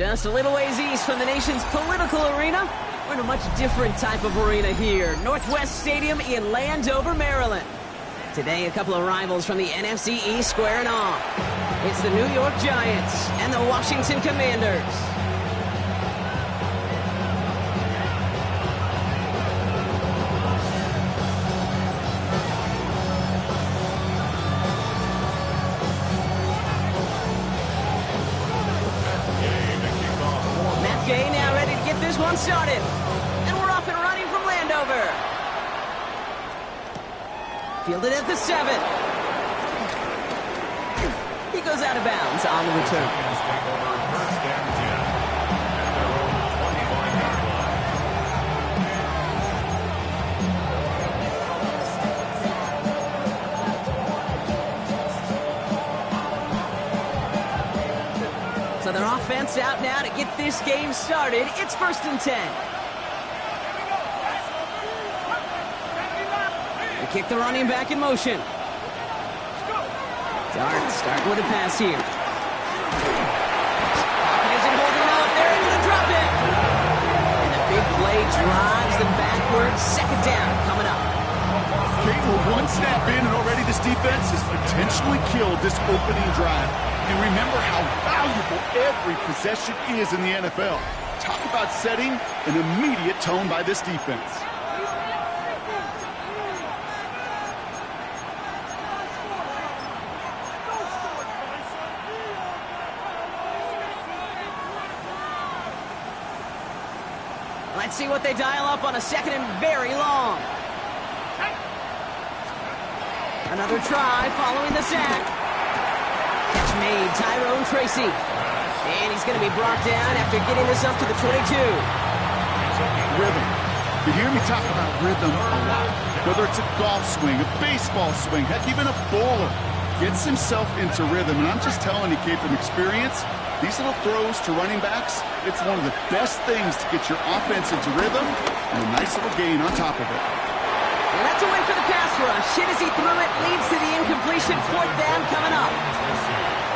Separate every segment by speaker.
Speaker 1: Just a little ways east from the nation's political arena, we're in a much different type of arena here. Northwest Stadium in Landover, Maryland. Today, a couple of rivals from the NFC East squaring off. It's the New York Giants and the Washington Commanders. Matt Gay now ready to get this one started. And we're off and running from Landover. Fielded at the 7. He goes out of bounds on the return. So their offense out now to get this game started. It's 1st and 10. Kick the running back in motion. Dart starting with a pass here. Hawkins and holding up. They're able to drop it. And the big play drives them backwards. 2nd down coming up.
Speaker 2: Kate, we're one snap in and already this defense has potentially killed this opening drive. And remember how valuable every possession is in the NFL. Talk about setting an immediate tone by this defense.
Speaker 1: Let's see what they dial up on a 2nd and very long. Another try following the sack. Catch made, Tyrone Tracy. And he's going to be brought down after getting this up to the 22.
Speaker 2: Rhythm. You hear me talk about rhythm a lot. Whether it's a golf swing, a baseball swing, heck, even a bowler gets himself into rhythm. And I'm just telling you, Kate, from experience, these little throws to running backs, it's one of the best things to get your offense into rhythm and a nice little gain on top of it.
Speaker 1: And that's a win for the pass rush. Hit as he threw it, leads to the incompletion. 4th down coming up.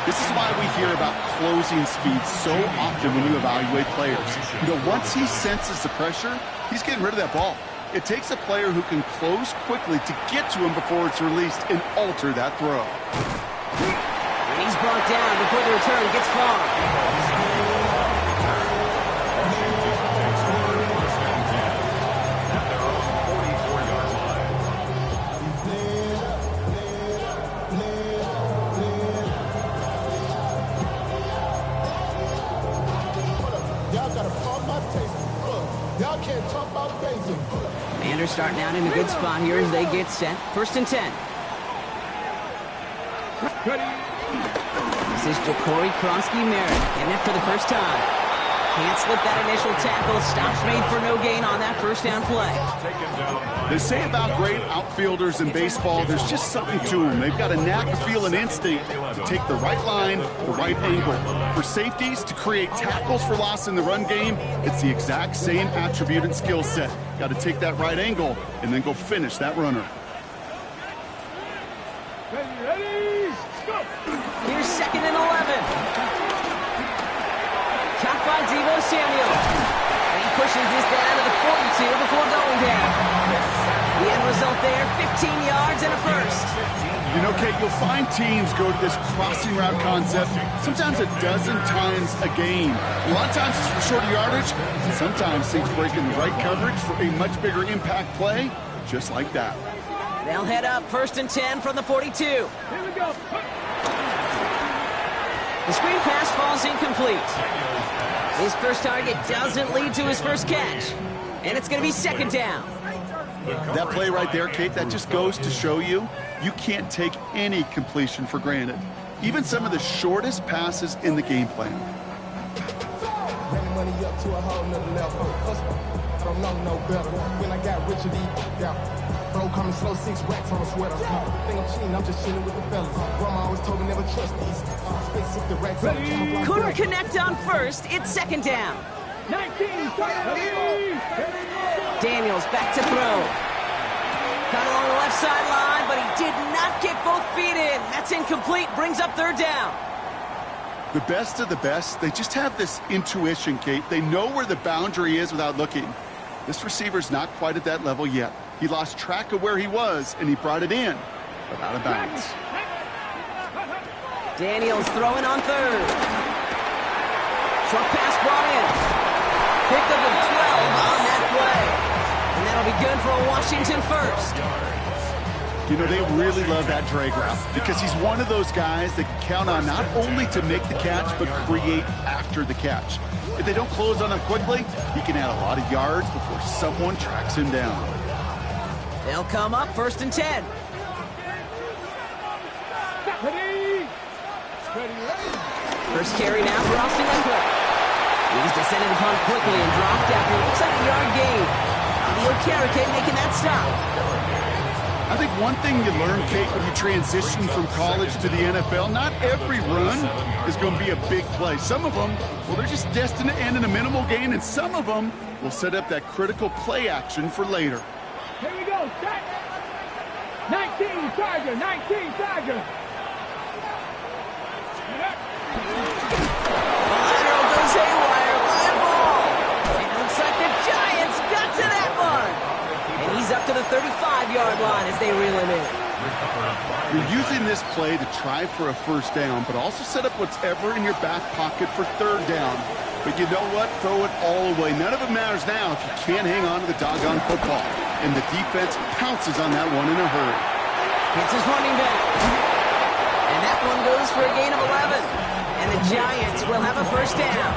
Speaker 2: This is why we hear about closing speed so often when you evaluate players. You know, once he senses the pressure, he's getting rid of that ball. It takes a player who can close quickly to get to him before it's released and alter that throw.
Speaker 1: And he's brought down before the return gets far. Commanders starting out in a good spot here as they get set. 1st and 10. This is Ja'Cory Kronsky-Merritt getting it for the first time. Can't slip that initial tackle. Stops made for no gain on that 1st down play.
Speaker 2: They say about great outfielders in baseball, there's just something to them. They've got a knack, a feel, and instinct to take the right line, the right angle. For safeties, to create tackles for loss in the run game, it's the exact same attribute and skill set. Got to take that right angle and then go finish that runner.
Speaker 1: Here's 2nd and 11. Caught by Deebo Samuel. And he pushes this down to the 42 before going down. The end result there, 15 yards and a 1st.
Speaker 2: You know, Kate, you'll find teams go to this crossing route concept sometimes a dozen times a game. A lot of times it's for shorter yardage, and sometimes things break in the right coverage for a much bigger impact play, just like that.
Speaker 1: They'll head up 1st and 10 from the 42. Here we go. The screen pass falls incomplete. His first target doesn't lead to his first catch. And it's going to be 2nd down.
Speaker 2: That play right there, Kate, that just goes to show you, you can't take any completion for granted. Even some of the shortest passes in the game plan.
Speaker 3: Money up to a whole nother level. I don't know no better. When I got rich and bro coming slow, 6 racks on a sweater. Think I'm cheating, I'm just chilling with the fellas. Grandma always told me never trust these. Space if the racks on the camera.
Speaker 1: Couldn't connect on 1st. It's 2nd down.
Speaker 3: 19,
Speaker 1: Daniels back to throw. Cut along the left sideline, but he did not get both feet in. That's incomplete. Brings up 3rd down.
Speaker 2: The best of the best, they just have this intuition, Kate. They know where the boundary is without looking. This receiver's not quite at that level yet. He lost track of where he was, and he brought it in, but out of bounds.
Speaker 1: Daniels throwing on third. Short pass brought in. Pickup of 12 on that play. And that'll be good for a Washington first.
Speaker 2: You know, they really love that drag route because he's one of those guys that can count on not only to make the catch, but create after the catch. If they don't close on him quickly, he can add a lot of yards before someone tracks him down.
Speaker 1: They'll come up 1st and 10. First carry now for Austin Ekeler. He's descended upon quickly and dropped after it looks like a yard gain. Leo Carrick making that stop.
Speaker 2: I think one thing you learn, Kate, when you transition from college to the NFL, not every run is going to be a big play. Some of them, well, they're just destined to end in a minimal gain, and some of them will set up that critical play action for later.
Speaker 4: Here we go, set. 19, Charger, 19, Charger.
Speaker 1: Lateral goes haywire, live ball. And it looks like the Giants got to that one. And he's up to the 35-yard line as they reel him in.
Speaker 2: You're using this play to try for a first down, but also set up what's ever in your back pocket for third down. But you know what? Throw it all away. None of it matters now if you can't hang on to the doggone football. And the defense pounces on that one in a hurry.
Speaker 1: It's his running back. And that one goes for a gain of 11. And the Giants will have a first down.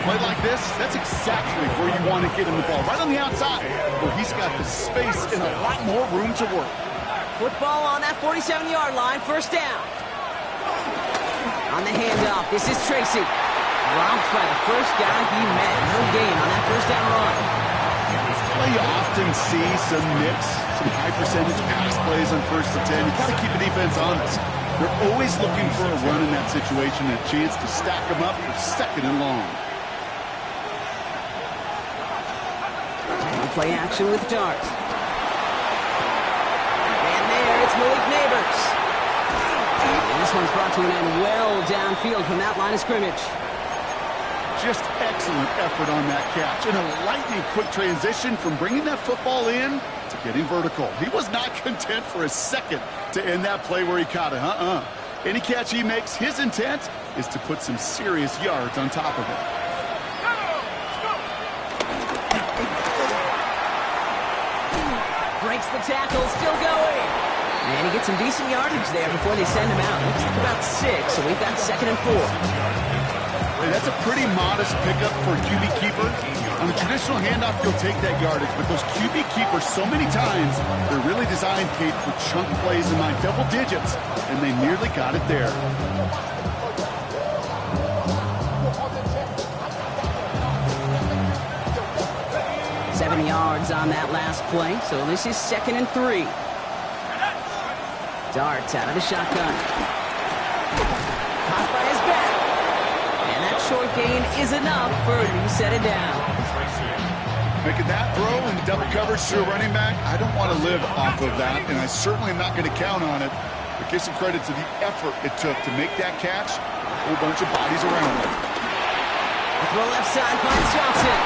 Speaker 2: Play like this, that's exactly where you want to get him the ball. Right on the outside, where he's got the space and a lot more room to work.
Speaker 1: Football on that 47-yard line, first down. On the handoff, this is Tracy. Dropped by the first guy he met. No gain on that first down run.
Speaker 2: Well, you often see some mix, some high-percentage pass plays on 1st and 10. You got to keep the defense honest. They're always looking for a run in that situation and a chance to stack them up for 2nd and long.
Speaker 1: Play action with Dart. And there, it's Malik Neighbors. And this one's brought to an end well downfield from that line of scrimmage.
Speaker 2: Just excellent effort on that catch. And a lightning quick transition from bringing that football in to getting vertical. He was not content for a second to end that play where he caught it. Any catch he makes, his intent is to put some serious yards on top of it.
Speaker 1: Breaks the tackle, still going. And he gets some decent yardage there before they send him out. Looks like about 6, so we've got 2nd and 4.
Speaker 2: Hey, that's a pretty modest pickup for a QB keeper. On a traditional handoff, you'll take that yardage, but those QB keepers, so many times, they're really designed, Kate, for chunk plays in my double digits, and they nearly got it there.
Speaker 1: Seven yards on that last play, so this is 2nd and 3. Darts out of the shotgun. Caught by his back. And that short gain is enough for a new set of downs.
Speaker 2: Making that throw in double coverage to a running back, I don't want to live off of that, and I certainly am not going to count on it. But give some credit to the effort it took to make that catch. A whole bunch of bodies around it.
Speaker 1: The throw left side finds Johnson.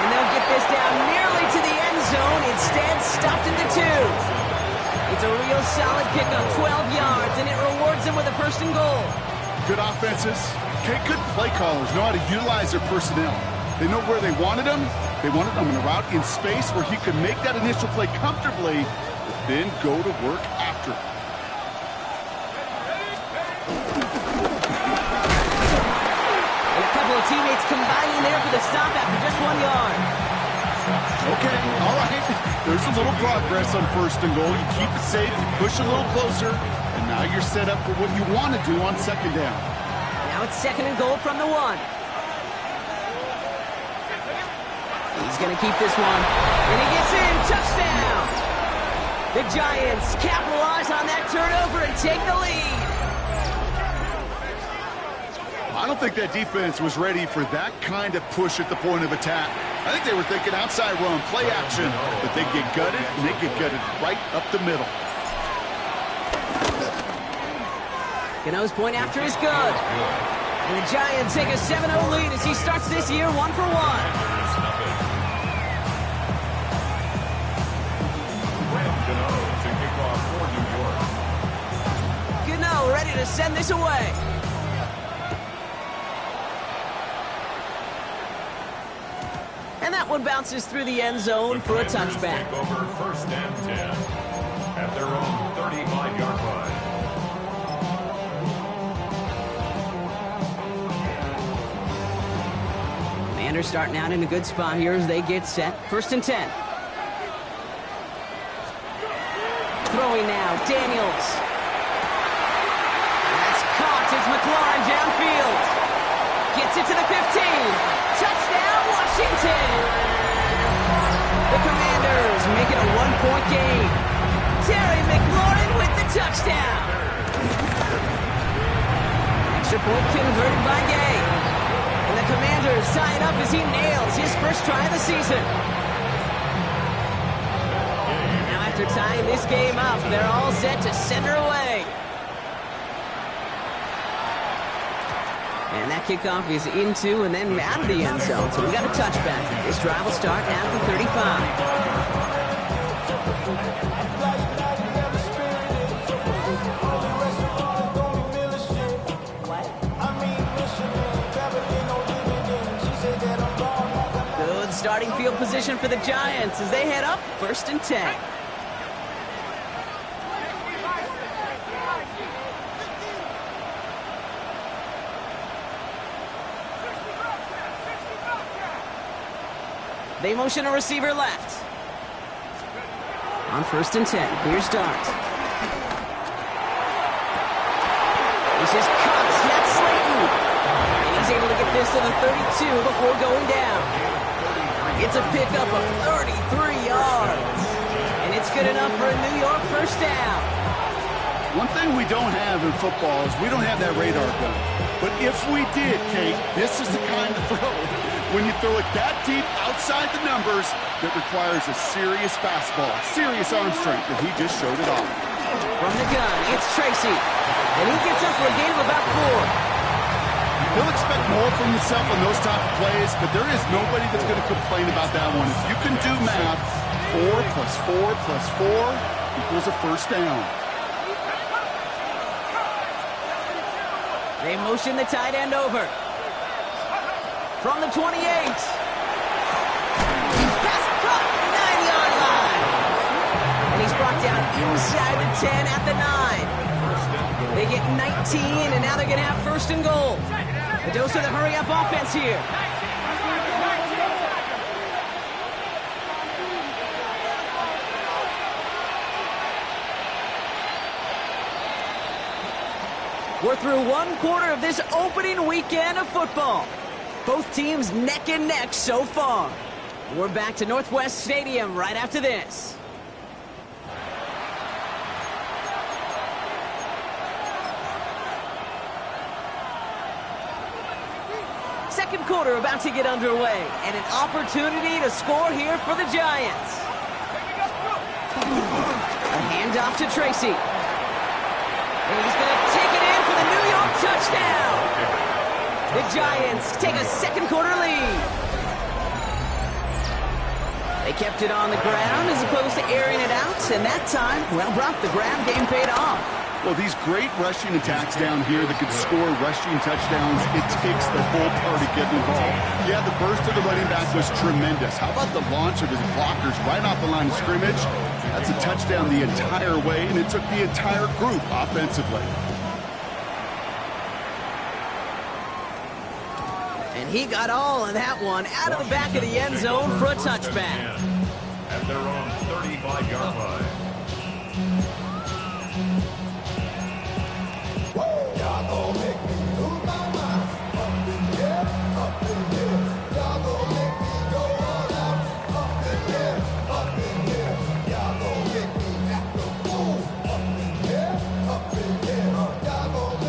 Speaker 1: And they'll get this down nearly to the end zone. Instead, stuffed into 2. It's a real solid pickup, 12 yards, and it rewards them with a 1st and goal.
Speaker 2: Good offenses. Okay, good play callers know how to utilize their personnel. They know where they wanted them. They wanted them in a route in space where he could make that initial play comfortably, but then go to work after.
Speaker 1: And a couple of teammates combining there for the stop after just 1 yard.
Speaker 2: Okay, all right. There's a little progress on 1st and goal. You keep it safe, you push a little closer, and now you're set up for what you want to do on 2nd down.
Speaker 1: Now it's 2nd and goal from the 1. He's going to keep this one. And he gets in. Touchdown! The Giants capitalize on that turnover and take the lead.
Speaker 2: I don't think that defense was ready for that kind of push at the point of attack. I think they were thinking outside run, play action, but they get gutted, and they get gutted right up the middle.
Speaker 1: Gano's point after is good. And the Giants take a 7-0 lead as he starts this year 1-for-1. Gano ready to send this away. And that one bounces through the end zone for a touchback.
Speaker 5: Take over 1st and 10 at their own 35-yard line.
Speaker 1: Commanders starting out in a good spot here as they get set. 1st and 10. Throwing now, Daniels. That's caught as McLaurin downfield. Gets it to the 15. Touchdown, Washington! The Commanders make it a 1-point game. Terry McLaurin with the touchdown. Extra point converted by Gay. And the Commanders tie it up as he nails his first try of the season. Now after tying this game up, they're all set to send her away. And that kickoff is into and then out of the end zone. So we got a touchback. This drive will start at the 35. Good starting field position for the Giants as they head up 1st and 10. They motion a receiver left. On 1st and 10, here's Dart. This is Cutts, that's Slayton. And he's able to get this to the 32 before going down. It's a pickup of 33 yards. And it's good enough for a New York first down.
Speaker 2: One thing we don't have in football is we don't have that radar gun. But if we did, Kate, this is the kind of throw when you throw it that deep outside the numbers that requires a serious fastball, serious arm strength, and he just showed it off.
Speaker 1: From the gun, it's Tracy. And he gets up for a gain of about 4.
Speaker 2: He'll expect more from himself on those type of plays, but there is nobody that's going to complain about that one. If you can do math, 4 plus 4 plus 4 equals a first down.
Speaker 1: They motion the tight end over. From the 28. Pass caught, 9-yard line. And he's brought down inside the 10 at the 9. They get 19, and now they're going to have 1st and goal. A dose of the hurry-up offense here. We're through 1 quarter of this opening weekend of football. Both teams neck and neck so far. We're back to Northwest Stadium right after this. Second quarter about to get underway, and an opportunity to score here for the Giants. A handoff to Tracy. And he's going to take it in for the New York touchdown. The Giants take a second quarter lead. They kept it on the ground as opposed to airing it out, and that time, well, Brock, the ground game paid off.
Speaker 2: Well, these great rushing attacks down here that could score rushing touchdowns, it takes the whole party getting involved. Yeah, the burst of the running back was tremendous. How about the launch of his blockers right off the line of scrimmage? That's a touchdown the entire way, and it took the entire group offensively.
Speaker 1: And he got all of that one out of the back of the end zone for a touchback.
Speaker 5: At their own 35-yard line.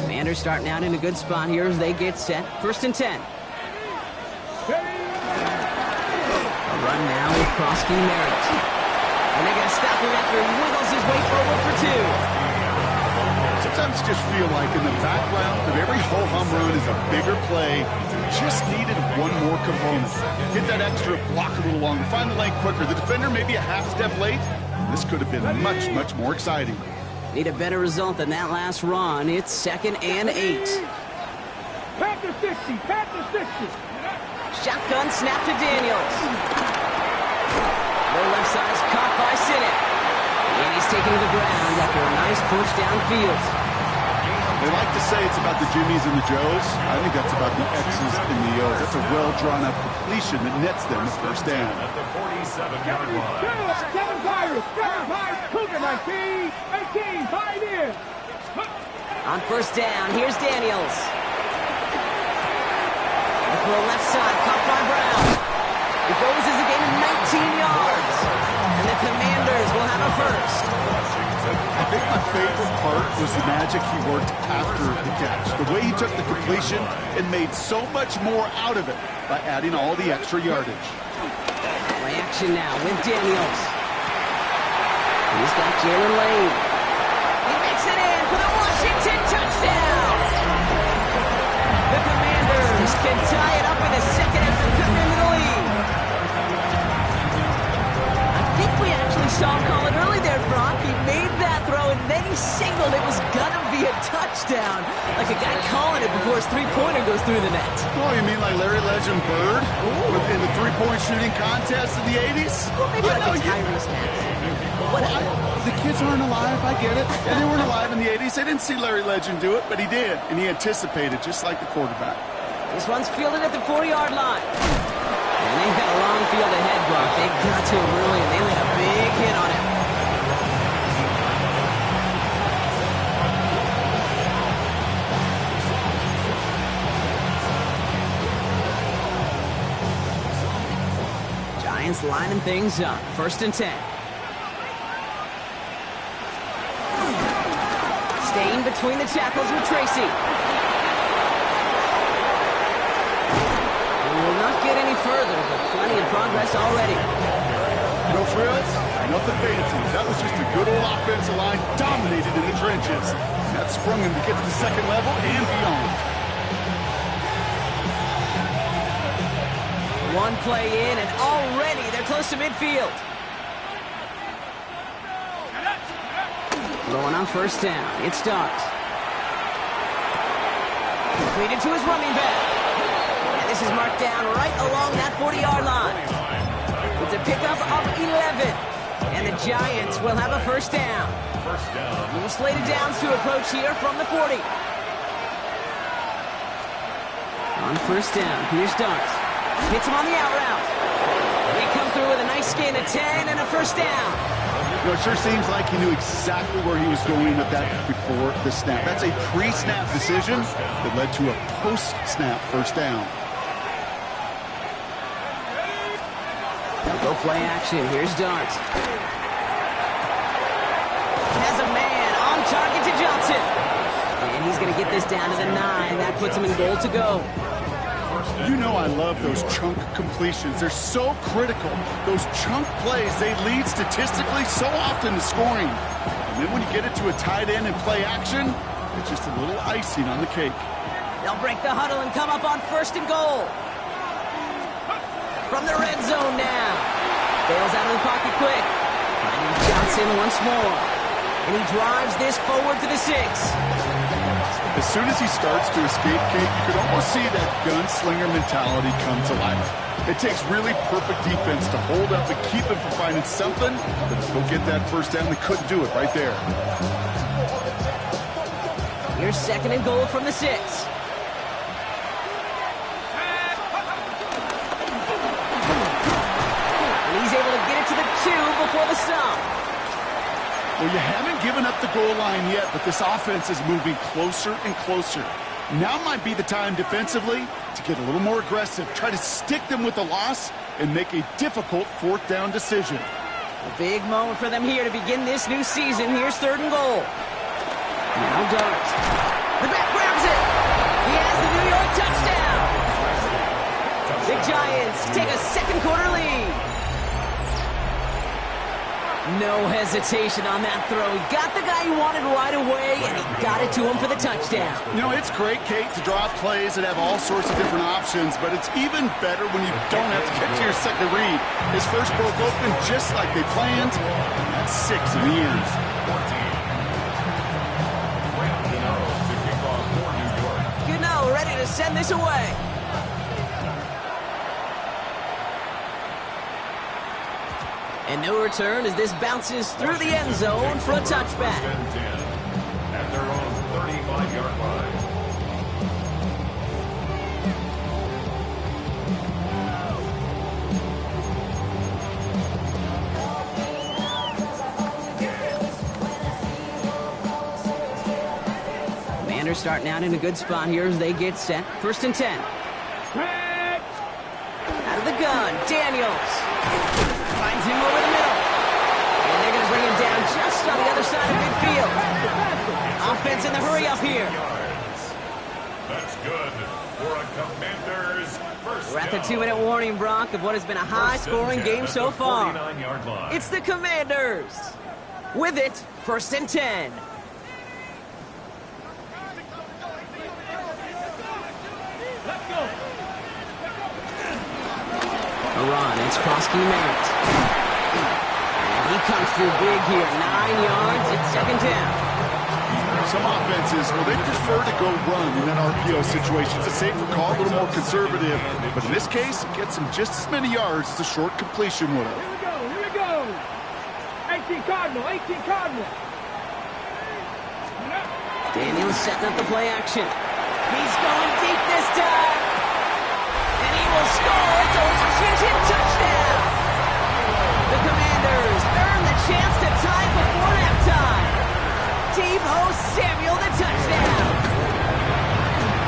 Speaker 1: Commanders starting out in a good spot here as they get set. 1st and 10. A run now with Krosky Merritt. And they're going to stop him after he wiggles his way forward for 2.
Speaker 2: sometimes just feel like in the background of every ho-hum run is a bigger play. Just needed one more component. Hit that extra block a little longer, find the lane quicker. The defender maybe a half step late. This could have been much, much more exciting.
Speaker 1: Need a better result than that last run. It's 2nd and 8.
Speaker 4: Panther 60, Panther 60.
Speaker 1: Shotgun snap to Daniels. Low left side is caught by Sinnott. And he's taken to the ground after a nice push downfield.
Speaker 2: They like to say it's about the Jimmies and the Joes. I think that's about the X's and the O's. That's a well-drawn-up completion that nets them the first down.
Speaker 5: At the 47-yard line.
Speaker 4: 7 Pirates, Cougar 19, 18, 5 in.
Speaker 1: On first down, here's Daniels. To the left side, caught by Brown. It goes as a gain of 19 yards. And the Commanders will have a first.
Speaker 2: I think my favorite part was the magic he worked after the catch. The way he took the completion and made so much more out of it by adding all the extra yardage.
Speaker 1: Play action now with Daniels. He's got Jalen Lane. He makes it in for the Washington touchdown. The Commanders can tie it up in a second after cutting into the lead. I think we actually saw him call it early there, Brock. He made that throw, and then he signaled it was going to be a touchdown. Like a guy calling it before his three-pointer goes through the net.
Speaker 2: Oh, you mean like Larry Legend Bird in the three-point shooting contest in the 80s?
Speaker 1: Well, maybe like a Tyrese Maxey.
Speaker 2: The kids aren't alive, I get it. And they weren't alive in the 80s. They didn't see Larry Legend do it, but he did. And he anticipated, just like the quarterback.
Speaker 1: This one's fielded at the 4-yard line. And they've got a long field ahead, Brock. They got to him early, and they laid a big hit on him. Giants lining things up. 1st and 10. Staying between the tackles with Tracy. We will not get any further, but plenty of progress already.
Speaker 2: No frills, nothing fancy. That was just a good old offensive line dominated in the trenches. That sprung him to get to the second level and beyond.
Speaker 1: One play in, and already they're close to midfield. Going on first down. It starts. Completed to his running back. And this is marked down right along that 40-yard line. It's a pickup of 11. And the Giants will have a first down. New slated downs to approach here from the 40. On first down, here's Darts. Hits him on the out route. They come through with a nice gain of 10 and a first down.
Speaker 2: You know, it sure seems like he knew exactly where he was going with that before the snap. That's a pre-snap decision that led to a post-snap first down.
Speaker 1: They'll go play action. Here's Darts. Has a man on target to Johnson. And he's going to get this down to the 9. That puts him in goal to go.
Speaker 2: You know I love those chunk completions. They're so critical. Those chunk plays, they lead statistically so often to scoring. And then when you get it to a tight end and play action, it's just a little icing on the cake.
Speaker 1: They'll break the huddle and come up on 1st and goal. From the red zone now. Bails out of the pocket quick. Finding Johnson once more. And he drives this forward to the 6.
Speaker 2: As soon as he starts to escape, Kate, you could almost see that gunslinger mentality come to life. It takes really perfect defense to hold up and keep him from finding something that'll go get that first down. They couldn't do it right there.
Speaker 1: Here's 2nd and goal from the 6. And he's able to get it to the 2 before the stop.
Speaker 2: Well, you haven't given up the goal line yet, but this offense is moving closer and closer. Now might be the time defensively to get a little more aggressive, try to stick them with the loss, and make a difficult 4th down decision.
Speaker 1: A big moment for them here to begin this new season. Here's 3rd and goal. Now Darts. The back grabs it. He has the New York touchdown. The Giants take a second quarter lead. No hesitation on that throw. He got the guy he wanted right away, and he got it to him for the touchdown.
Speaker 2: You know, it's great, Kate, to draw up plays that have all sorts of different options, but it's even better when you don't have to get to your second read. His first broke open just like they planned. That's 6 in the end.
Speaker 5: 14. Rams to kick off for New York.
Speaker 1: Gano ready to send this away. And no return as this bounces through the end zone for a touchback.
Speaker 5: First and 10 at their own 35-yard line.
Speaker 1: Commanders starting out in a good spot here as they get set. First and 10. Out of the gun, Daniels. Finds him over the middle. And they're going to bring him down just on the other side of midfield. Offense in the hurry up here.
Speaker 5: That's good for a Commanders first
Speaker 1: We're at the
Speaker 5: down.
Speaker 1: 2-minute warning, Brock, of what has been a high-scoring game so far.
Speaker 5: 49-yard line.
Speaker 1: It's the Commanders. With it, first and 10. A run, it's Krosky Merritt. And he comes through big here, 9 yards, it's second down.
Speaker 2: Some offenses, well, they prefer to go run in that RPO situation. It's a safer call, a little more conservative. But in this case, it gets him just as many yards as a short completion would have.
Speaker 4: Here we go. 18 Cardinal, 18 Cardinal.
Speaker 1: Daniels setting up the play action. He's going deep this time. And he will score. It's a Washington touchdown. The Commanders earn the chance to tie before halftime. Deebo Samuel, the touchdown.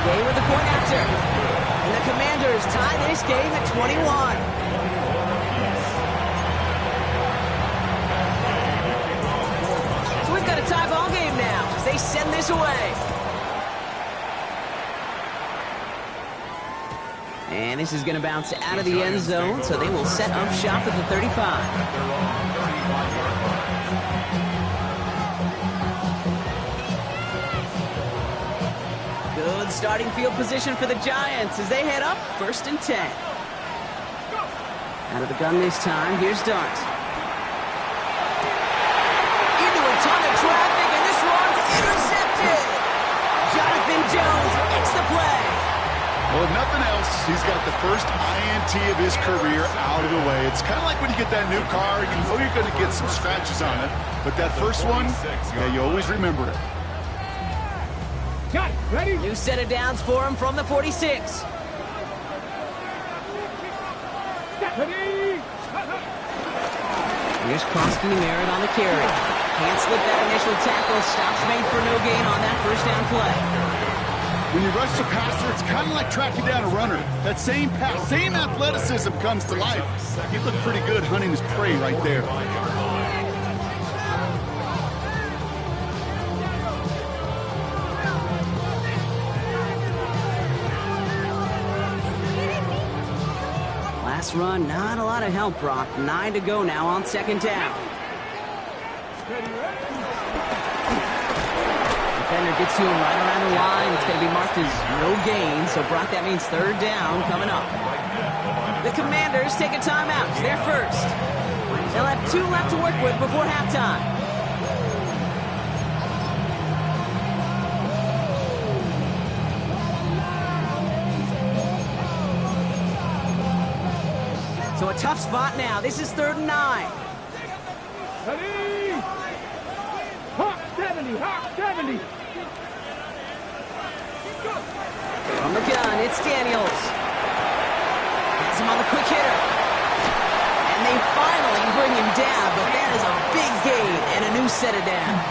Speaker 1: They with the point after. And the Commanders tie this game at 21. So we've got a tie ball game now as they send this away. And this is going to bounce out of the end zone, so they will set up shop at the 35. Good starting field position for the Giants as they head up first and 10. Out of the gun this time, here's Dart. Into a ton of traffic, and this one's intercepted. Jonathan Jones makes the play.
Speaker 2: Well, if nothing else, he's got the first INT of his career out of the way. It's kind of like when you get that new car, you know you're going to get some scratches on it. But that first one, yeah, you always remember it.
Speaker 4: Got it. Ready?
Speaker 1: New set of downs for him from the 46.
Speaker 4: Ready?
Speaker 1: Here's Krosky Merritt on the carry. Can't slip that initial tackle. Stops made for no gain on that first down play.
Speaker 2: When you rush the passer, it's kind of like tracking down a runner. That same pass, same athleticism comes to life. He looked pretty good hunting his prey right there.
Speaker 1: Last run, not a lot of help, Brock. 9 to go now on second down. Defender gets to him right around the line. It's going to be marked as no gain. So, Brock, that means third down coming up. The Commanders take a timeout. It's their first. They'll have 2 left to work with before halftime. So a tough spot now. This is 3rd and 9.
Speaker 4: Ready? Hawk 70, Hawk 70.
Speaker 1: From the gun, it's Daniels. Has him on the quick hitter. And they finally bring him down, but that is a big gain and a new set of downs.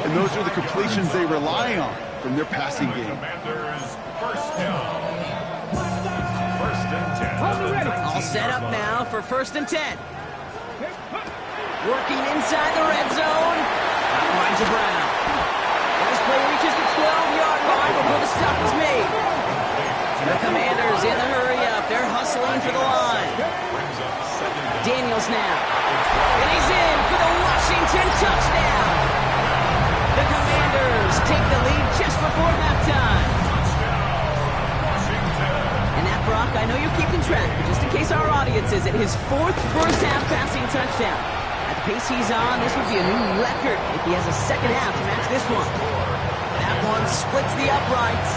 Speaker 2: And those are the completions they rely on from their passing game.
Speaker 5: Commanders first down. First and 10.
Speaker 4: Hold it ready.
Speaker 1: All set up now for 1st and 10. Working inside the red zone. Right to Brown. And this play reaches the 12-yard line before the stop is made. The Commanders in the hurry up. They're hustling lane for the line. Daniels now. And he's in for the Washington touchdown. The Commanders take the lead just before halftime. And that, Brock, I know you're keeping track, but just in case our audience isn't, his fourth first-half passing touchdown. At the pace he's on, this would be a new record if he has a second half to match this one. That one splits the uprights.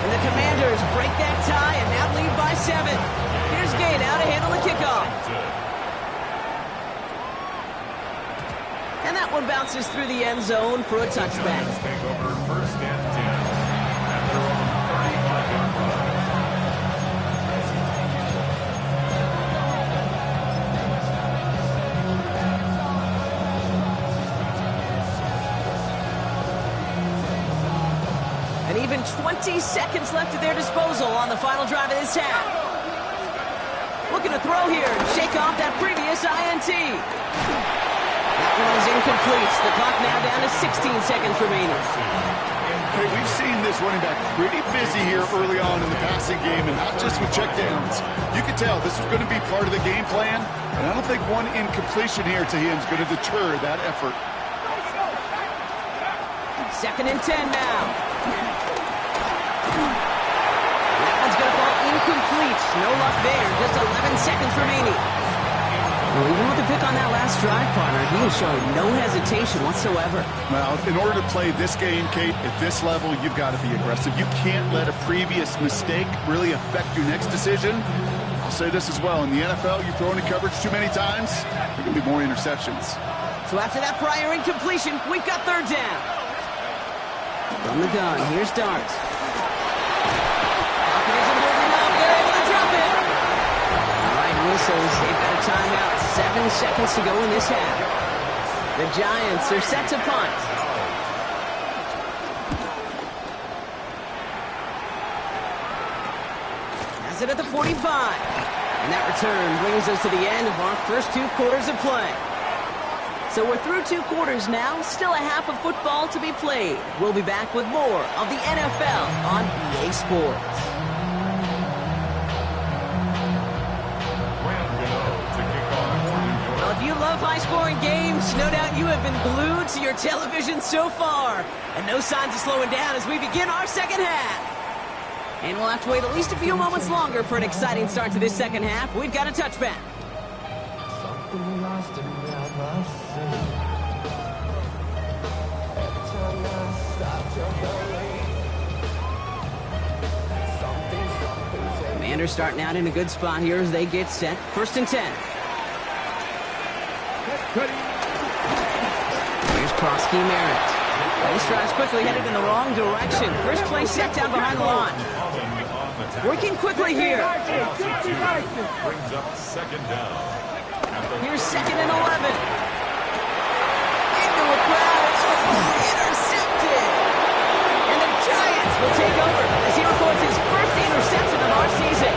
Speaker 1: And the Commanders break that tie and now lead by 7. Here's Gay now to handle the kickoff. And that one bounces through the end zone for a touchback.
Speaker 5: Take over first and 10 at their own 35-yard line.
Speaker 1: And even 20 seconds left at their disposal on the final drive of this half. Looking to throw here and shake off that previous INT. That one is incomplete. The clock now down to 16 seconds remaining.
Speaker 2: Okay, we've seen this running back pretty busy here early on in the passing game, and not just with checkdowns. You can tell this is going to be part of the game plan, and I don't think one incompletion here to him is going to deter that effort.
Speaker 1: 2nd and 10 now. That one's going to fall incomplete. No luck there. Just 11 seconds remaining. Well, even with the pick on that last drive, partner, he was showing no hesitation whatsoever.
Speaker 2: Well, in order to play this game, Kate, at this level, you've got to be aggressive. You can't let a previous mistake really affect your next decision. I'll say this as well. In the NFL, you throw into coverage too many times, there are going to be more interceptions.
Speaker 1: So after that prior incompletion, we've got 3rd down. From the gun, here's Dart. Pocket isn't holding up. They're able to drop it. All right, whistles. They've got a timeout. 7 seconds to go in this half. The Giants are set to punt. Has it at the 45. And that return brings us to the end of our first 2 quarters of play. So we're through 2 quarters now, still a half of football to be played. We'll be back with more of the NFL on EA Sports. Well, if you love high-scoring games, no doubt you have been glued to your television so far. And no signs of slowing down as we begin our second half. And we'll have to wait at least a few moments longer for an exciting start to this second half. We've got a touchback. Commanders starting out in a good spot here as they get set. 1st and 10. Here's Prosky Merritt. This drive's quickly headed in the wrong direction. First play set down behind the line. Working quickly here.
Speaker 5: Brings up 2nd down.
Speaker 1: Here's 2nd and 11. Into a crowd. Intercepted. And the Giants will take over as he records his first interception of our season.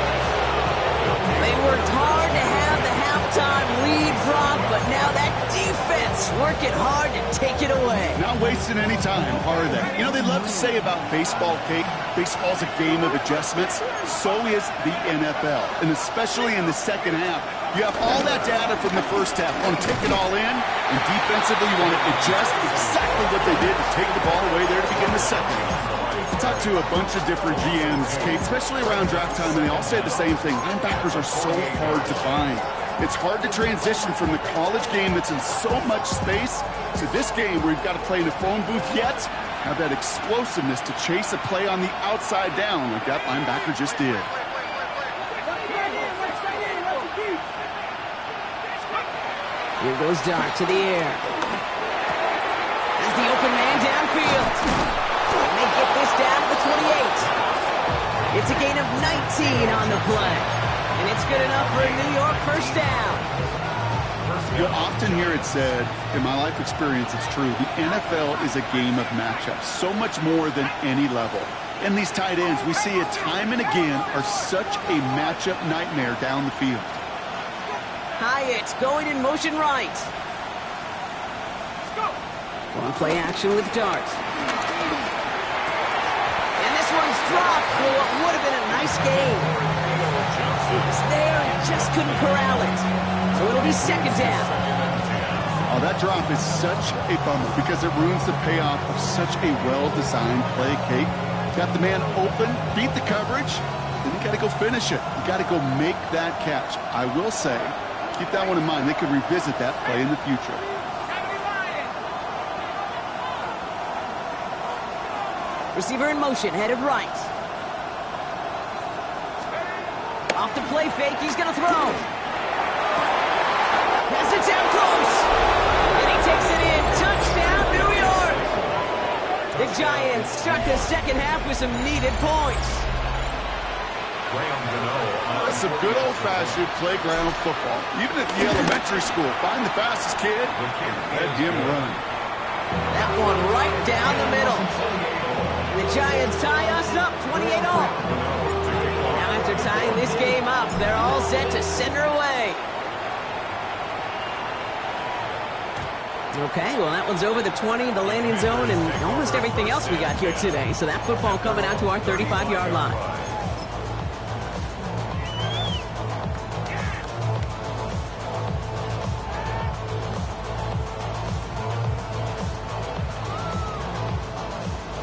Speaker 1: They worked hard to have the halftime lead, Brock, but now that defense working hard to take it away.
Speaker 2: Not wasting any time, are they? You know, they love to say about baseball, Kate, baseball's a game of adjustments. So is the NFL, and especially in the second half. You have all that data from the first half. You want to take it all in, and defensively you want to adjust exactly what they did to take the ball away there to begin the second. I talked to a bunch of different GMs, Kate, especially around draft time, and they all say the same thing. Linebackers are so hard to find. It's hard to transition from the college game that's in so much space to this game where you've got to play in a phone booth, yet have that explosiveness to chase a play on the outside down like that linebacker just did.
Speaker 1: Here goes Dart to the air. As the open man downfield. And they get this down to the 28. It's a gain of 19 on the play. And it's good enough for a New York first down.
Speaker 2: You'll often hear it said, in my life experience, it's true, the NFL is a game of matchups, so much more than any level. And these tight ends, we see it time and again, are such a matchup nightmare down the field.
Speaker 1: Hyatt going in motion right. Going play action with Dart. And this one's dropped for what would have been a nice game. It was there and just couldn't corral it. So it'll be second down.
Speaker 2: Oh, that drop is such a bummer because it ruins the payoff of such a well-designed play, Kate. Got the man open, beat the coverage, then you got to go finish it. You got to go make that catch. I will say, keep that one in mind. They could revisit that play in the future.
Speaker 1: Receiver in motion, headed right. Off the play fake, he's going to throw. Pass it down close. And he takes it in. Touchdown, New York. The Giants start the second half with some needed points.
Speaker 2: Some good old-fashioned playground football. Even at the elementary school, find the fastest kid, let him run.
Speaker 1: That one right down the middle. And the Giants tie us up 28-all. Now after tying this game up, they're all set to send her away. Okay, well that one's over the 20, the landing zone, and almost everything else we got here today. So that football coming out to our 35-yard line.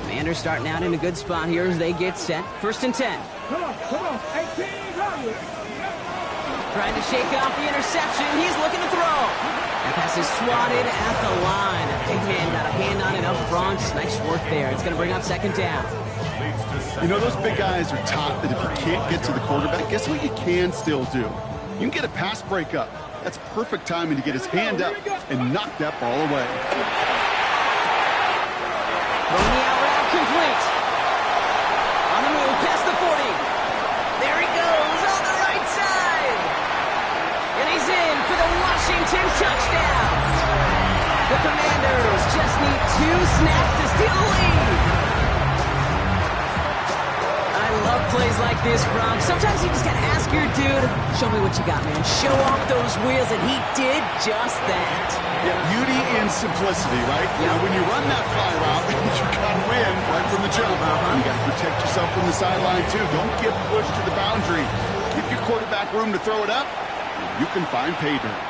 Speaker 1: Commanders starting out in a good spot here as they get set. First and 10.
Speaker 4: Come on, 1800.
Speaker 1: Trying to shake off the interception. He's looking to throw. That pass is swatted at the line. Big man got a hand on it up front. Nice work there. It's going to bring up second down.
Speaker 2: You know, those big guys are taught that if you can't get to the quarterback, guess what you can still do? You can get a pass breakup. That's perfect timing to get his hand up and knock that ball away.
Speaker 1: Throwing the out route complete. On the move, past the 40. There he goes on the right side. And he's in for the Washington touchdown. The Commanders just need 2 snaps to steal the lead. I love plays like this, Brock. Sometimes you just gotta ask your dude, show me what you got, man. Show off those wheels, and he did just that.
Speaker 2: Yeah, beauty and simplicity, right? You know, when you run that fly route, you gotta win right from the jump. You gotta protect yourself from the sideline, too. Don't get pushed to the boundary. Give your quarterback room to throw it up. You can find pay dirt.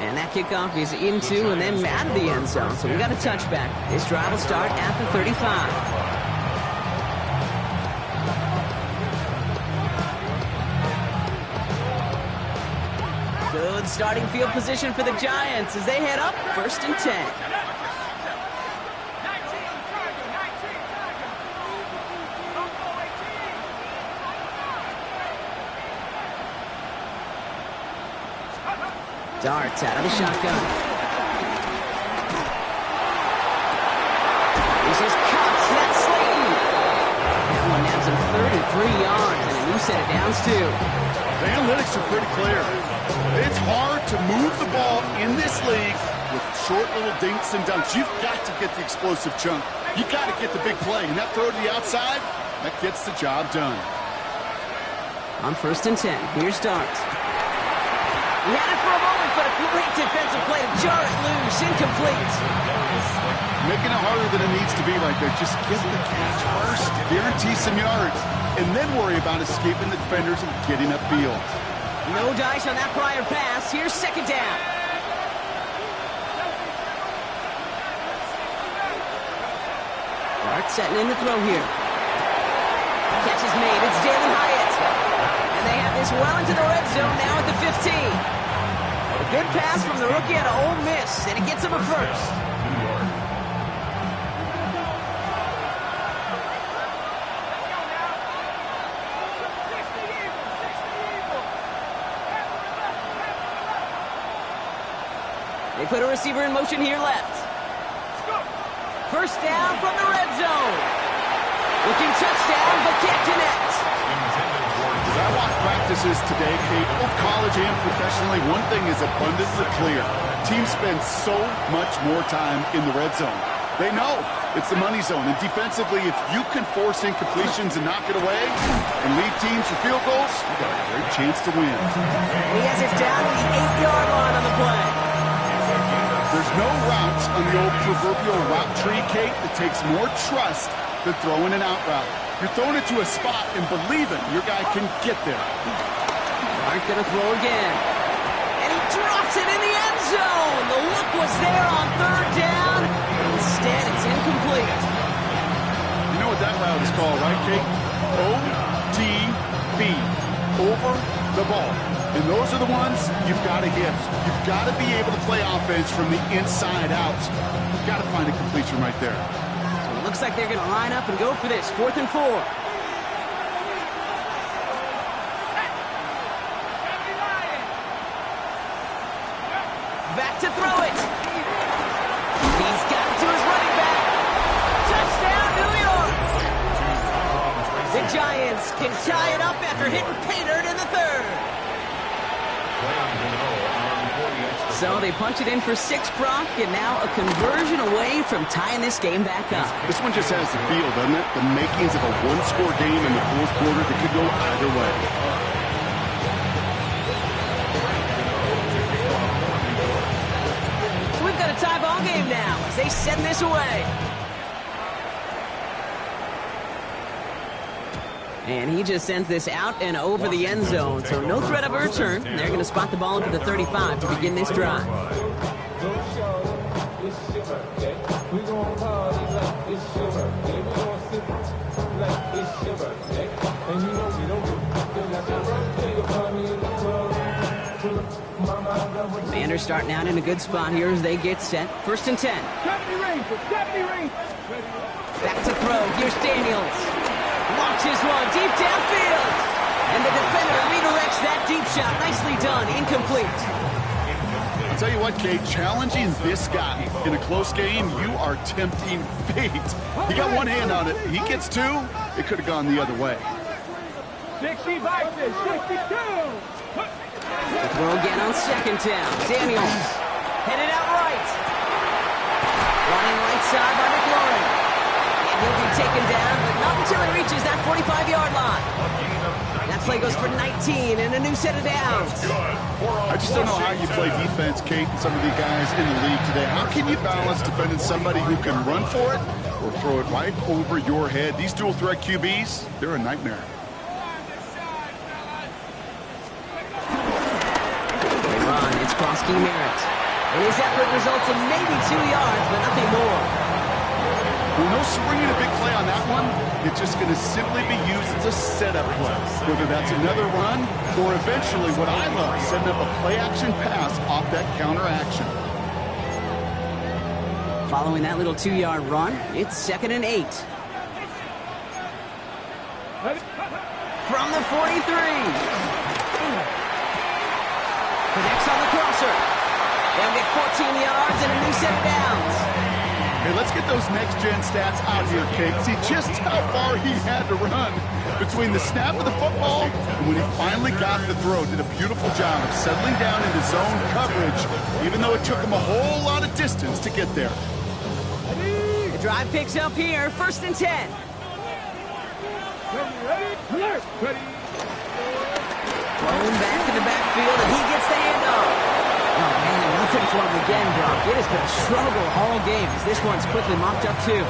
Speaker 1: And that kickoff is into and then out of the end zone. So we got a touchback. This drive will start at the 35. Good starting field position for the Giants as they head up first and 10. Darts out of the shotgun. This is cuts. That's Slayton. That one nabs him 33 yards and a new set of downs too.
Speaker 2: The analytics are pretty clear. It's hard to move the ball in this league with short little dinks and dunks. You've got to get the explosive chunk. You've got to get the big play. And that throw to the outside, that gets the job done.
Speaker 1: On first and 10, here's Darts. He had it for a moment, but a great defensive play to jar it loose. Incomplete.
Speaker 2: Making it harder than it needs to be right there. Just get the catch first. Guarantee some yards. And then worry about escaping the defenders and getting upfield.
Speaker 1: No dice on that prior pass. Here's second down. Dart setting in the throw here. Catch is made. It's Jalen Hyatt. And they have this well into the red zone now at the 15. A good pass from the rookie out of Ole Miss, and it gets him a first. They put a receiver in motion here left. First down from the red zone. Looking touchdown, but can't connect.
Speaker 2: As I watch practices today, Kate, both college and professionally, one thing is abundantly clear. Teams spend so much more time in the red zone. They know it's the money zone. And defensively, if you can force incompletions and knock it away and lead teams to field goals, you got a great chance to win.
Speaker 1: And he has it down to the 8-yard line on the play.
Speaker 2: There's no route on the old proverbial route tree, Kate, that takes more trust than throwing an out route. You're throwing it to a spot and believing your guy can get there.
Speaker 1: Clark gonna throw again. And he drops it in the end zone. The look was there on third down. Instead, it's incomplete.
Speaker 2: You know what that route is called, right, Kate? ODB. Over the ball. And those are the ones you've got to hit. You've got to be able to play offense from the inside out. You've got to find a completion right there.
Speaker 1: So it looks like they're going to line up and go for this. 4th and 4. Back to throw it. He's got it to his running back. Touchdown, New York. The Giants can tie it up after hitting pay dirt in the 3rd. So they punch it in for 6, Brock, and now a conversion away from tying this game back up.
Speaker 2: This one just has the feel, doesn't it? The makings of a one-score game in the 4th quarter that could go either way.
Speaker 1: So we've got a tie ball game now as they send this away. And he just sends this out and over the end zone, so no threat of a return. They're going to spot the ball into the 35 to begin this drive. Commanders starting out in a good spot here as they get set. 1st and 10.
Speaker 4: 70 range.
Speaker 1: Back to throw. Here's Daniels. Launches one deep downfield. And the defender redirects that deep shot. Nicely done. Incomplete.
Speaker 2: I'll tell you what, Kate, challenging this guy in a close game, you are tempting fate. He got one hand on it. He gets 2. It could have gone the other way.
Speaker 4: 60 boxes. 62.
Speaker 1: The throw again on 2nd down. Daniels headed out right. Running right side by McLaurin. He'll be taken down, but not until he reaches that 45-yard line. That play goes for 19 and a new set of downs.
Speaker 2: I just don't know how you play defense, Kate, and some of the guys in the league today. How can you balance defending somebody who can run for it or throw it right over your head? These dual threat QBs, they're a nightmare.
Speaker 1: They run. It's Krosky Merritt. And his effort results in maybe 2 yards, but nothing more.
Speaker 2: Well, no springing a big play on that one. It's just going to simply be used as a setup play. Whether that's another run or eventually what I love, setting up a play-action pass off that counter-action.
Speaker 1: Following that little 2-yard run, it's 2nd and 8. From the 43. Connects on the crosser. They'll get 14 yards and a new set of downs.
Speaker 2: Hey, let's get those next-gen stats out here, Kate. See just how far he had to run between the snap of the football and when he finally got the throw. Did a beautiful job of settling down into zone coverage, even though it took him a whole lot of distance to get there.
Speaker 1: The drive picks up here, 1st and 10.
Speaker 4: Ready.
Speaker 1: Thrown back in the backfield, and he gets the handoff. Oh, man, nothing for him again, Brock. It has been a struggle all game as this one's quickly mopped up, too.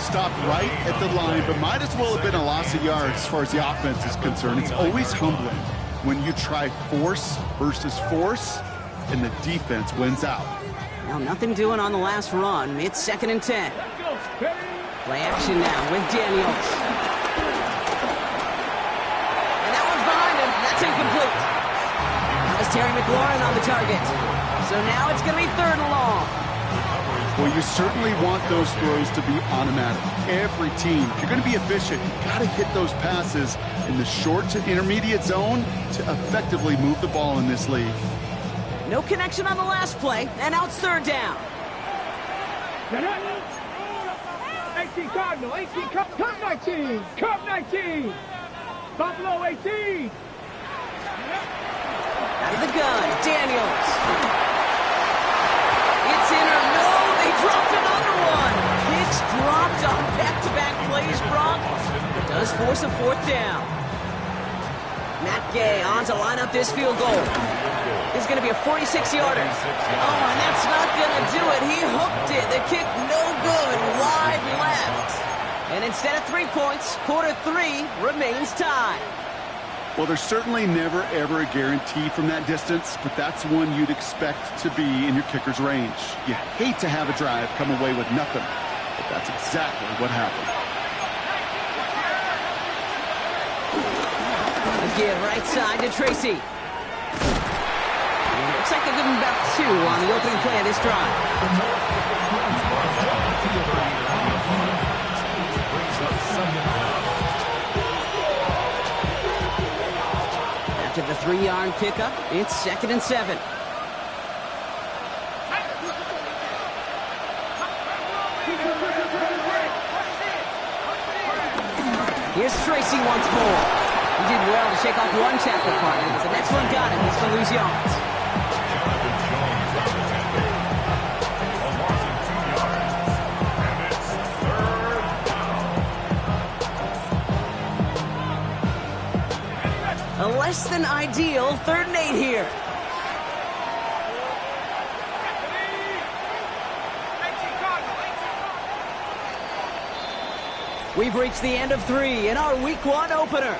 Speaker 2: Stopped right at the line, but might as well have been a loss of yards as far as the offense is concerned. It's always humbling when you try force versus force, and the defense wins out.
Speaker 1: Well, nothing doing on the last run. It's 2nd and 10. Play action now with Daniels. And that one's behind him. That's incomplete. That was Terry McLaurin on the target. So now it's going to be 3rd and long.
Speaker 2: Well, you certainly want those throws to be automatic. Every team, if you're going to be efficient, you've got to hit those passes in the short to intermediate zone to effectively move the ball in this league.
Speaker 1: No connection on the last play, and now it's 3rd down.
Speaker 4: 18 Cardinal, 18 Cup 19, Cup 19, Buffalo 18.
Speaker 1: Out of the gun, Daniels. It's in or no, they dropped another one. Picks dropped on back-to-back plays, Brock. It does force a 4th down. Matt Gay on to line up this field goal. This is going to be a 46-yarder. Oh, and that's not going to do it. He hooked it. The kick no good. Wide left. And instead of 3 points. Quarter 3 remains tied.
Speaker 2: Well, there's certainly never, ever a guarantee from that distance, but that's one you'd expect to be in your kicker's range. You hate to have a drive come away with nothing, but that's exactly what happened.
Speaker 1: Again, right side to Tracy. Looks like they're giving about 2 on the opening play of this drive. After the 3-yard pickup, it's 2nd and 7. Here's Tracy once more. He did well to shake off one tackle partner, but the next one got him. He's going to lose yards. A less than ideal 3rd and 8 here. We've reached the end of 3 in our Week 1 opener.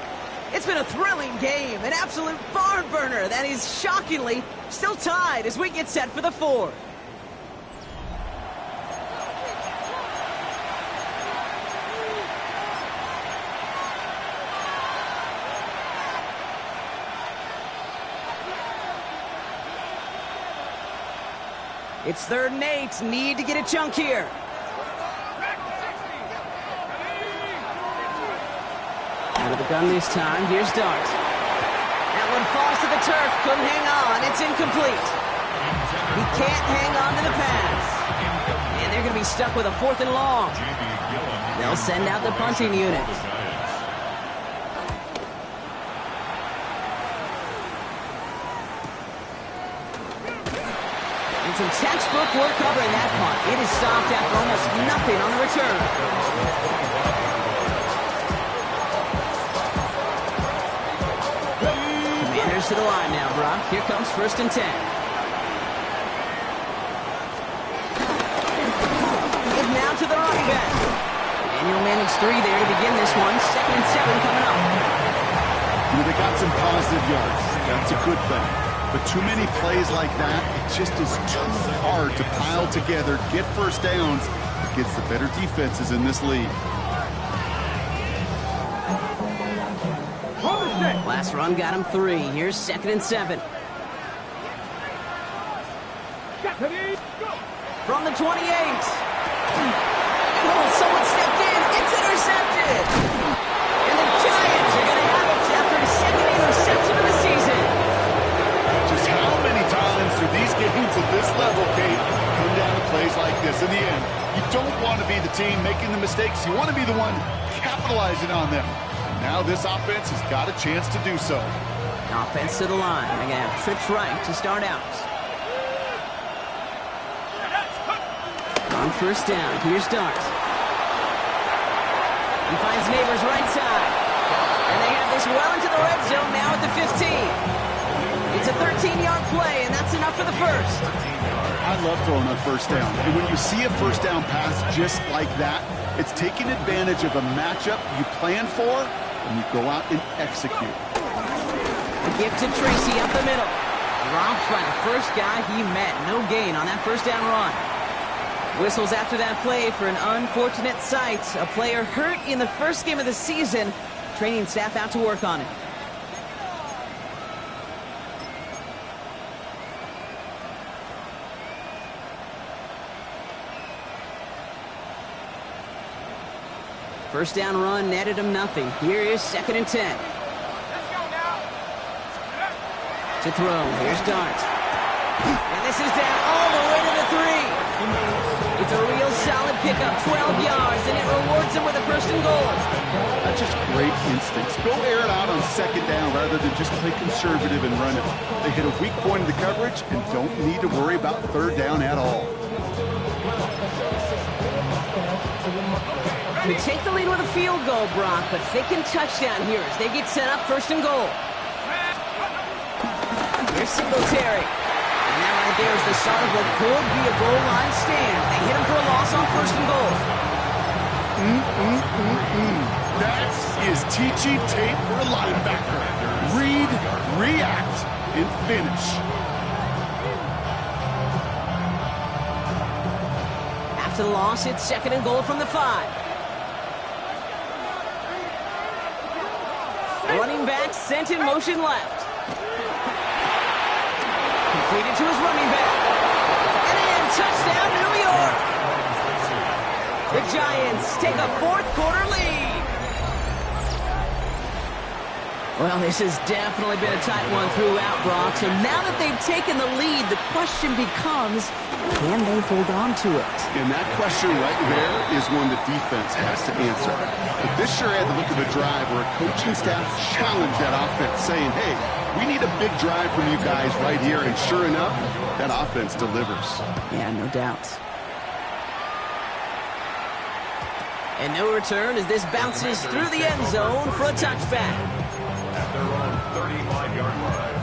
Speaker 1: It's been a thrilling game, an absolute barn burner that is shockingly still tied as we get set for the 4th. It's 3rd and 8. Need to get a chunk here. Out of the gun this time. Here's Dart. That one falls to the turf. Couldn't hang on. It's incomplete. He can't hang on to the pass. And they're going to be stuck with a 4th and long. They'll send out the punting unit. And some textbook work covering that punt. It is stopped after almost nothing on the return. Commanders to the line now, Brock. Here comes 1st and 10. Give now to the running back. Daniel Manning's 3 there to begin this one. 2nd and 7 coming up.
Speaker 2: You know, they got some positive yards. That's a good thing. But too many plays like that, it just is too hard to pile together, get 1st downs against the better defenses in this league.
Speaker 1: Last run got him 3. Here's 2nd and 7. From the 28. Oh, someone stepped in. It's intercepted. And the Giants are going to have it after his 2nd interception of the season.
Speaker 2: Just how many times do these games at this level, Kate, come down to plays like this? In the end, you don't want to be the team making the mistakes. You want to be the one capitalizing on them. Now this offense has got a chance to do so.
Speaker 1: Offense to the line. They're going to have trips right to start out. On 1st down, here's Dart. He finds Neighbors right side. And they have this well into the red zone now at the 15. It's a 13-yard play, and that's enough for the 1st.
Speaker 2: I love throwing on 1st down. And when you see a 1st down pass just like that, it's taking advantage of a matchup you plan for, and you go out and execute.
Speaker 1: The give to Tracy up the middle. Dropped by the first guy he met. No gain on that 1st down run. Whistles after that play for an unfortunate sight. A player hurt in the 1st game of the season. Training staff out to work on it. First down run netted him nothing. Here is 2nd and 10. To throw. Here's Dart. And this is down all the way to the 3. It's a real solid pickup, 12 yards, and it rewards him with a 1st and goal.
Speaker 2: That's just great instincts. Go air it out on 2nd down rather than just play conservative and run it. They hit a weak point in the coverage and don't need to worry about 3rd down at all.
Speaker 1: Could take the lead with a field goal, Brock, but thinking touchdown here as they get set up 1st and goal. Here's Singletary. And that right there is the start of what could be a goal line stand. They hit him for a loss on 1st and goal.
Speaker 2: That is teaching tape for a linebacker. Read, react, and finish.
Speaker 1: After the loss, it's 2nd and goal from the 5. Running back sent in motion left. Completed to his running back. And in, touchdown, New York! The Giants take a 4th quarter lead. Well, this has definitely been a tight one throughout, Brock. So now that they've taken the lead, the question becomes, can they hold on to it?
Speaker 2: And that question right there is one the defense has to answer. But this sure had the look of a drive where a coaching staff challenged that offense, saying, hey, we need a big drive from you guys right here. And sure enough, that offense delivers.
Speaker 1: Yeah, no doubt. And no return as this bounces through the end zone for a touchback.
Speaker 5: At their own 35-yard line.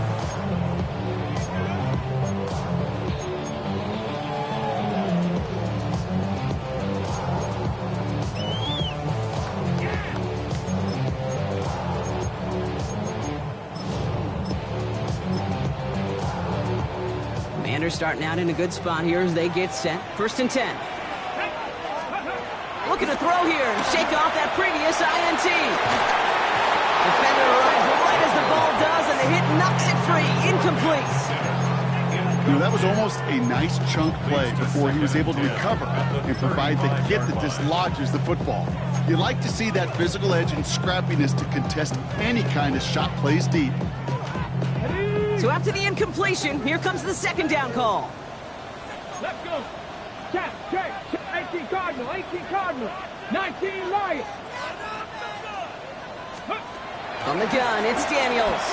Speaker 1: Commanders starting out in a good spot here as they get set. 1st and 10. Looking to throw here and shake off that previous INT. Defender arrives right as the ball does, and the hit knocks it free. Incomplete.
Speaker 2: You know, that was almost a nice chunk play before he was able to recover and provide the hit that dislodges the football. You like to see that physical edge and scrappiness to contest any kind of shot plays deep.
Speaker 1: So after the incompletion, here comes the 2nd down call.
Speaker 4: Let's go. Check. 18 Cardinal. 19 Lions.
Speaker 1: On the gun, it's Daniels.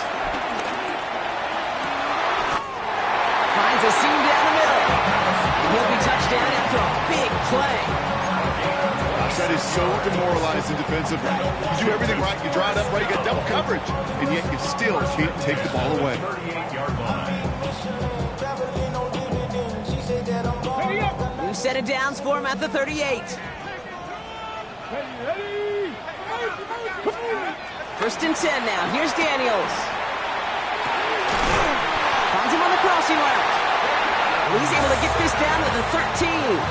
Speaker 1: Finds a seam down the middle. And he'll be touchdown after a big play.
Speaker 2: Gosh, that is so demoralizing defensively. You do everything right, you draw it up right, you got double coverage, and yet you still can't take the ball away.
Speaker 5: 38-yard line.
Speaker 1: New set of downs for him at the 38. 1st and 10 now. Here's Daniels. Finds him on the crossing route. He's able to get this down to the 13.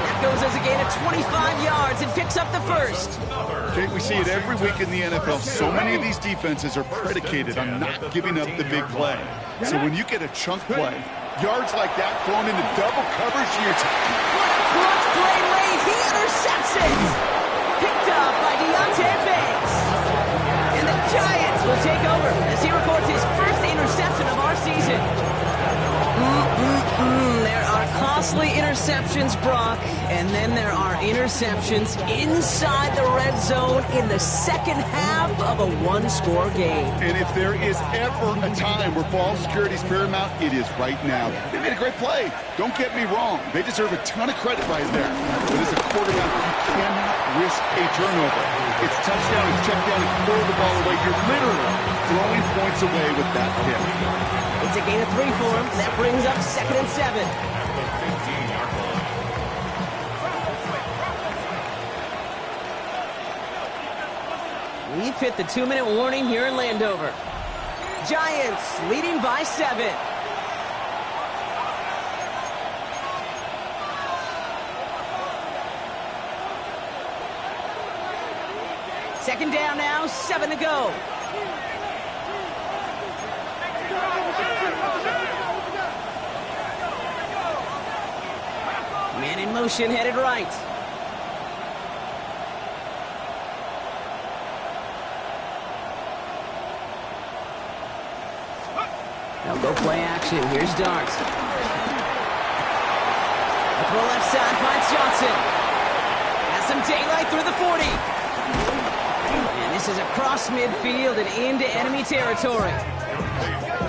Speaker 1: That goes as a gain of 25 yards and picks up the 1st.
Speaker 2: Okay, we see it every week in the NFL. So many of these defenses are predicated on not giving up the big play. So when you get a chunk play, yards like that thrown into double coverage,
Speaker 1: What a clutch play late. He intercepts it. Picked up by Deontay Banks. And the Giants will take over as he records his 1st interception of our season. There are costly interceptions, Brock, and then there are interceptions inside the red zone in the 2nd half of a 1-score game.
Speaker 2: And if there is ever a time where ball security is paramount, it is right now. They made a great play. Don't get me wrong. They deserve a ton of credit right there. But as a quarterback, you cannot risk a turnover. It's touchdown, it's check down, it's throw the ball away. You're literally throwing points away with that hit.
Speaker 1: It's a gain of 3 for him. That brings up 2nd and 7. We've hit the 2-minute warning here in Landover. Giants leading by 7. Second down now, 7 to go. Man in motion, headed right. They'll go play action. Here's Dart. Up the left side finds Johnson. Has some daylight through the 40. And this is across midfield and into enemy territory.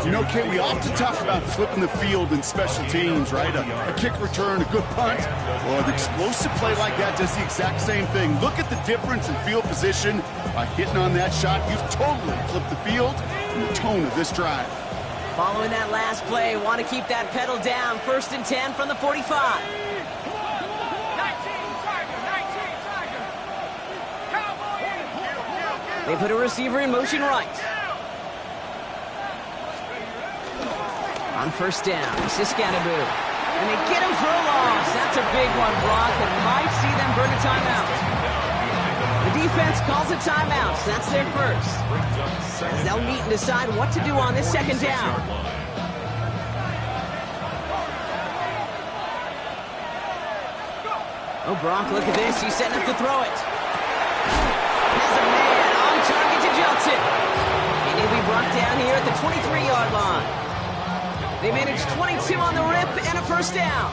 Speaker 2: You know, Kate, we often talk about flipping the field in special teams, right? A kick return, a good punt. Well, an explosive play like that does the exact same thing. Look at the difference in field position. By hitting on that shot, you've totally flipped the field and the tone of this drive.
Speaker 1: Following that last play, want to keep that pedal down. 1st and 10 from the 45.
Speaker 4: 19 Tiger.
Speaker 1: They put a receiver in motion right. On first down, Siskadaboo. And they get him for a loss. That's a big one, Brock, and might see them burn a timeout. The defense calls a timeout. That's their first. As they'll meet and decide what to do on this second down. Oh, Brock, look at this. He's setting up to throw it. Has a man on target to Johnson. And he'll be brought down here at the 23-yard line. They managed 22 on the rip and a first down.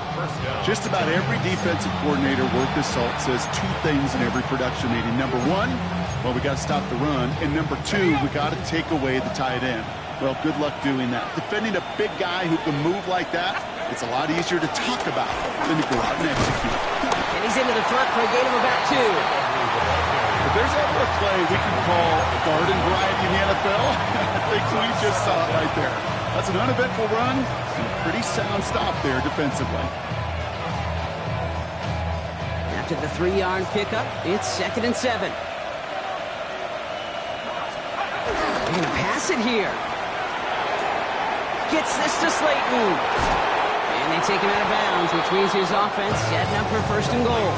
Speaker 2: Just about every defensive coordinator worth his salt says two things in every production meeting. Number one, well, we got to stop the run. And number two, we got to take away the tight end. Well, good luck doing that. Defending a big guy who can move like that, it's a lot easier to talk about than to go out and execute.
Speaker 1: And he's into the front for a gain of about 2.
Speaker 2: If there's ever a play we can call garden variety in the NFL, I think we just saw it right there. That's an uneventful run and a pretty sound stop there defensively.
Speaker 1: After the 3-yard pickup, it's 2nd and 7. They're going to pass it here. Gets this to Slayton. And they take him out of bounds, which means his offense setting up for 1st and goal.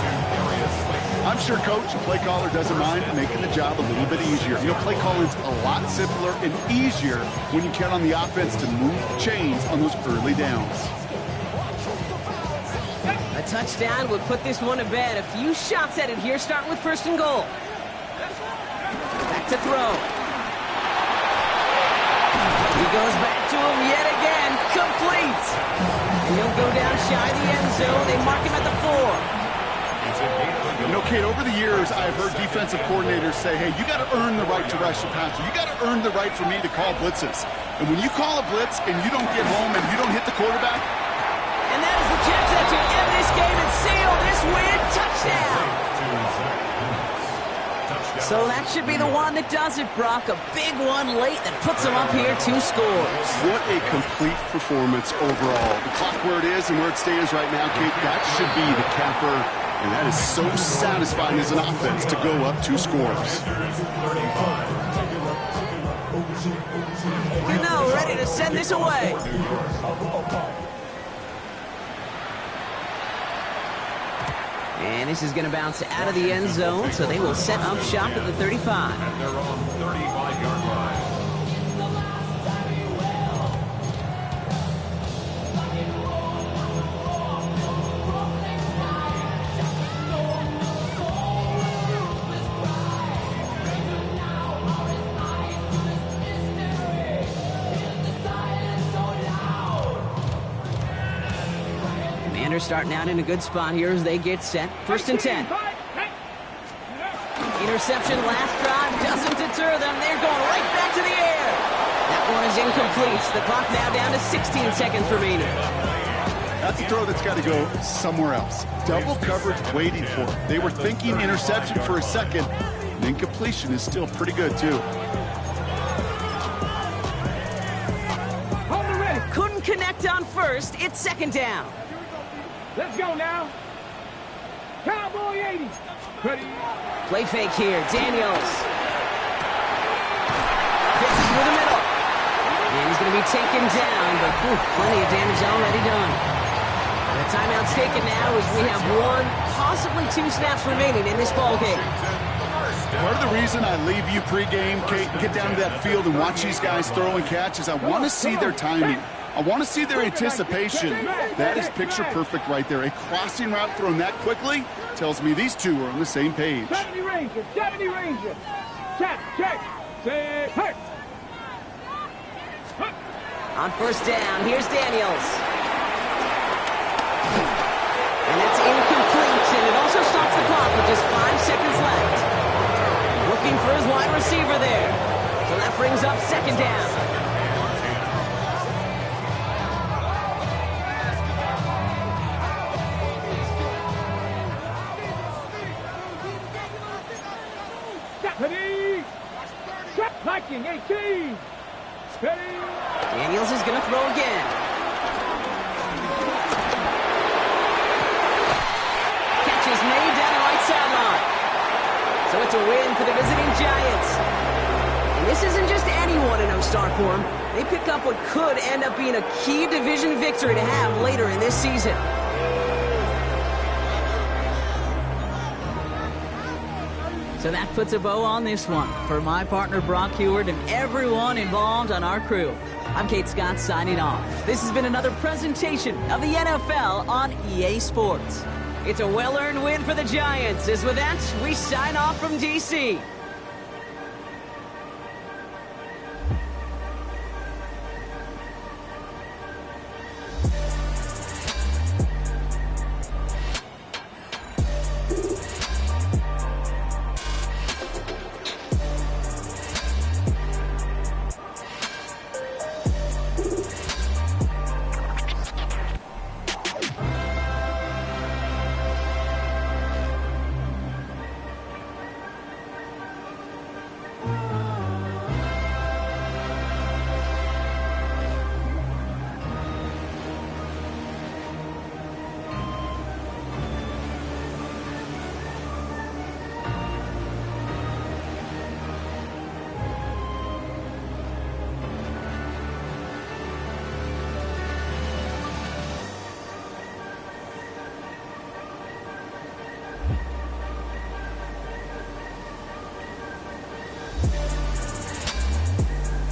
Speaker 2: I'm sure Coach and play caller doesn't mind making the job a little bit easier. You know, play calling's a lot simpler and easier when you count on the offense to move the chains on those early downs.
Speaker 1: A touchdown would put this one to bed. A few shots at it here, starting with 1st and goal. Back to throw. He goes back to him yet again. Complete. And he'll go down shy of the end zone. They mark him at the 4.
Speaker 2: You know, Kate, over the years, I've heard defensive coordinators say, hey, you got to earn the right to rush the passer. You got to earn the right for me to call blitzes. And when you call a blitz and you don't get home and you don't hit the quarterback.
Speaker 1: And that is the catch that to end this game and seal this win. Touchdown. So that should be the one that does it, Brock. A big one late that puts them up here 2 scores.
Speaker 2: What a complete performance overall. The clock where it is and where it stands right now, Kate, that should be the capper. And that is so satisfying as an offense to go up 2 scores.
Speaker 1: You're now ready to send this away. And this is going to bounce out of the end zone, so they will set up shop at the 35.
Speaker 5: At their own 35-yard line.
Speaker 1: Starting out in a good spot here as they get set. 1st and 10. Interception last drive doesn't deter them. They're going right back to the air. That one is incomplete. The clock now down to 16 seconds remaining.
Speaker 2: That's a throw that's got to go somewhere else. Double coverage waiting for it. They were thinking interception for a second. And incompletion is still pretty good, too.
Speaker 1: Couldn't connect on first. It's 2nd down.
Speaker 4: Let's go now. Cowboy 80. Ready.
Speaker 1: Play fake here. Daniels. Fits it through the middle. And he's going to be taken down, but plenty of damage already done. The timeout's taken now as we have 1, possibly 2 snaps remaining in this ballgame.
Speaker 2: Part of the reason I leave you pregame, Kate, and get down to that field and watch these guys throw and catch is I want to see their timing. I want to see their anticipation. That is picture perfect right there. A crossing route thrown that quickly tells me these two are on the same page.
Speaker 4: 70 Ranger, 70 Ranger. Check. Say, hey.
Speaker 1: On 1st down, here's Daniels. And that's incomplete, and it also stops the clock with just 5 seconds left. Looking for his wide receiver there. So that brings up 2nd down.
Speaker 4: Ready. Viking 18. Ready.
Speaker 1: Daniels is going to throw again. Catch is made down the right sideline. So it's a win for the visiting Giants. And this isn't just anyone in star form. They pick up what could end up being a key division victory to have later in this season. So that puts a bow on this one. For my partner Brock Heward and everyone involved on our crew, I'm Kate Scott signing off. This has been another presentation of the NFL on EA Sports. It's a well-earned win for the Giants. As with that, we sign off from D.C.